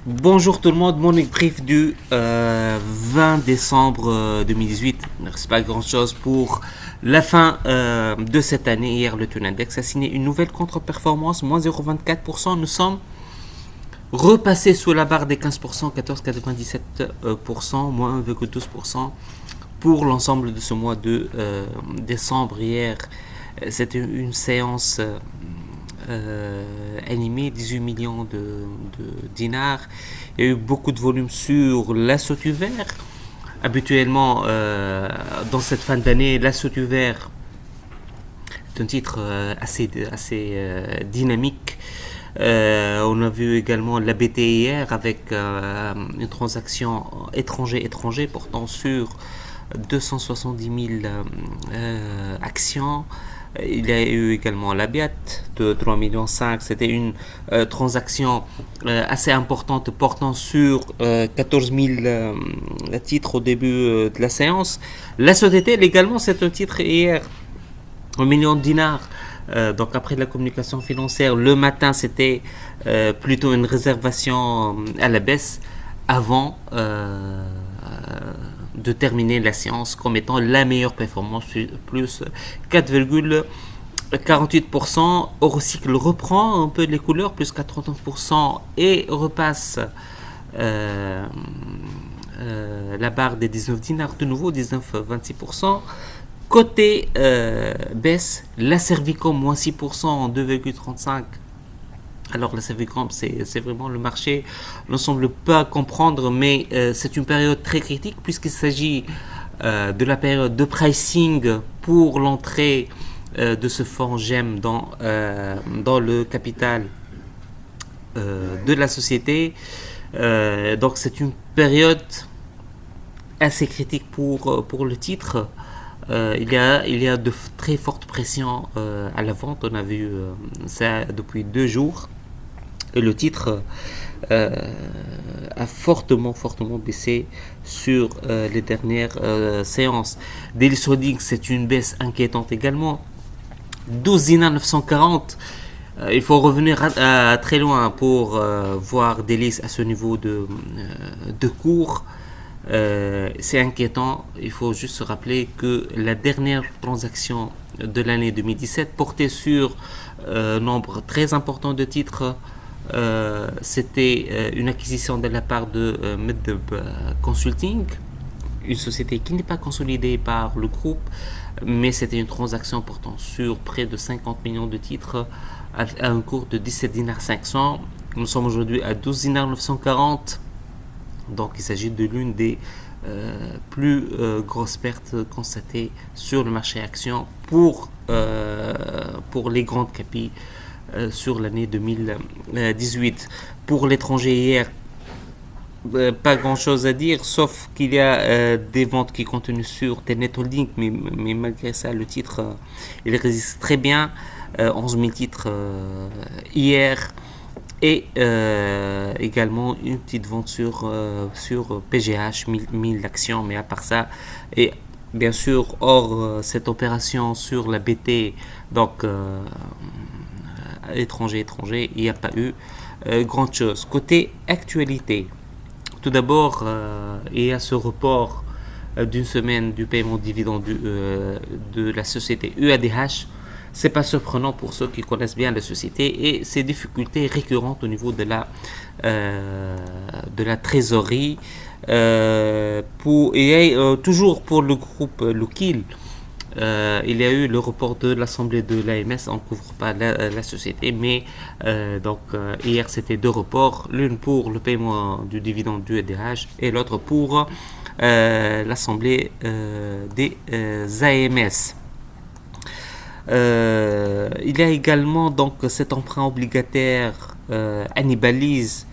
Bonjour tout le monde, morning brief du 20 décembre 2018. C'est pas grand chose pour la fin de cette année. Hier, le taux index a signé une nouvelle contre-performance, moins 0,24%. Nous sommes repassés sous la barre des 15%, 14,97%, moins 1,12% pour l'ensemble de ce mois de décembre. Hier, c'était une séance animé 18 millions de dinars. Il y a eu beaucoup de volume sur la sautue vert. Habituellement, dans cette fin d'année, la sautue vert est un titre assez dynamique. On a vu également l'ABT hier avec une transaction étranger portant sur 270 000 actions. Il y a eu également la BIAT de 3,5 millions. C'était une transaction assez importante portant sur 14 000 titres au début de la séance. La société, également, c'est un titre hier, 1 million de dinars. Donc après la communication financière, le matin, c'était plutôt une réservation à la baisse avant de terminer la séance comme étant la meilleure performance, plus 4,48%. Eurocycle reprend un peu les couleurs, plus 89% et repasse la barre des 19 dinars de nouveau, 19,26%. Côté baisse, la Servicom moins 6% en 2,35%. Alors la Servicom, c'est vraiment le marché ne semble pas comprendre, mais c'est une période très critique puisqu'il s'agit de la période de pricing pour l'entrée de ce fonds GEM dans le capital de la société. Donc c'est une période assez critique pour le titre. Il y a de très fortes pressions à la vente. On a vu ça depuis 2 jours. Et le titre a fortement baissé sur les dernières séances. Daily Holdings, c'est une baisse inquiétante également. 12 dinars 940. Il faut revenir à très loin pour voir Daily à ce niveau de cours. C'est inquiétant. Il faut juste se rappeler que la dernière transaction de l'année 2017 portait sur un nombre très important de titres. C'était une acquisition de la part de Medeb Consulting, une société qui n'est pas consolidée par le groupe, mais c'était une transaction portant sur près de 50 millions de titres à un cours de 17 dinars 500. Nous sommes aujourd'hui à 12 dinars 940. Donc il s'agit de l'une des plus grosses pertes constatées sur le marché actions pour les grandes capis sur l'année 2018. Pour l'étranger hier, pas grand chose à dire, sauf qu'il y a des ventes qui continuent sur Telnet Holding, mais malgré ça, le titre, il résiste très bien. 11 000 titres hier. Et également une petite vente sur PGH, 1000 actions, mais à part ça, et bien sûr, hors cette opération sur la BT, donc étranger, il n'y a pas eu grand chose. Côté actualité, tout d'abord, il y a ce report d'une semaine du paiement de dividendes de la société UADH. C'est pas surprenant pour ceux qui connaissent bien la société et ses difficultés récurrentes au niveau de la trésorerie. Toujours pour le groupe Lookil, il y a eu le report de l'assemblée de l'AMS. On ne couvre pas la société, mais hier c'était 2 reports, l'une pour le paiement du dividende du EDH et l'autre pour l'assemblée des AMS. Il y a également donc cet emprunt obligataire Annibalise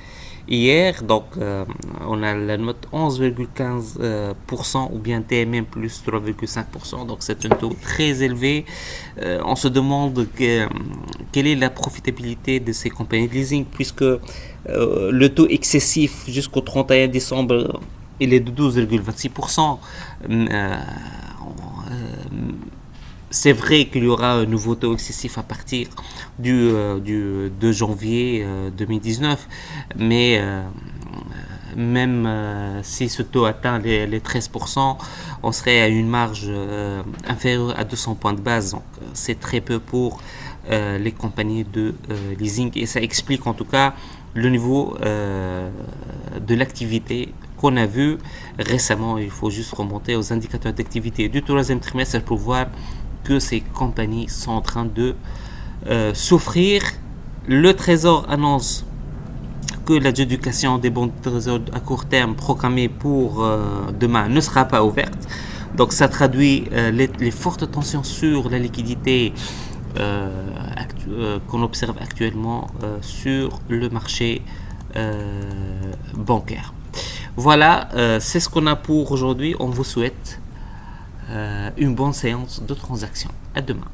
hier, donc on a la note 11,15% ou bien TMM plus 3,5%, donc c'est un taux très élevé. On se demande quelle est la profitabilité de ces compagnies de leasing puisque le taux excessif jusqu'au 31 décembre il est de 12,26%. C'est vrai qu'il y aura un nouveau taux excessif à partir du 2 janvier 2019, mais même si ce taux atteint les 13%, on serait à une marge inférieure à 200 points de base. Donc c'est très peu pour les compagnies de leasing, et ça explique en tout cas le niveau de l'activité qu'on a vu récemment. Il faut juste remonter aux indicateurs d'activité du troisième trimestre pour voir que ces compagnies sont en train de souffrir. Le Trésor annonce que l'adjudication des bons de trésor à court terme programmée pour demain ne sera pas ouverte. Donc ça traduit les fortes tensions sur la liquidité qu'on observe actuellement sur le marché bancaire. Voilà, c'est ce qu'on a pour aujourd'hui. On vous souhaite une bonne séance de transaction. À demain.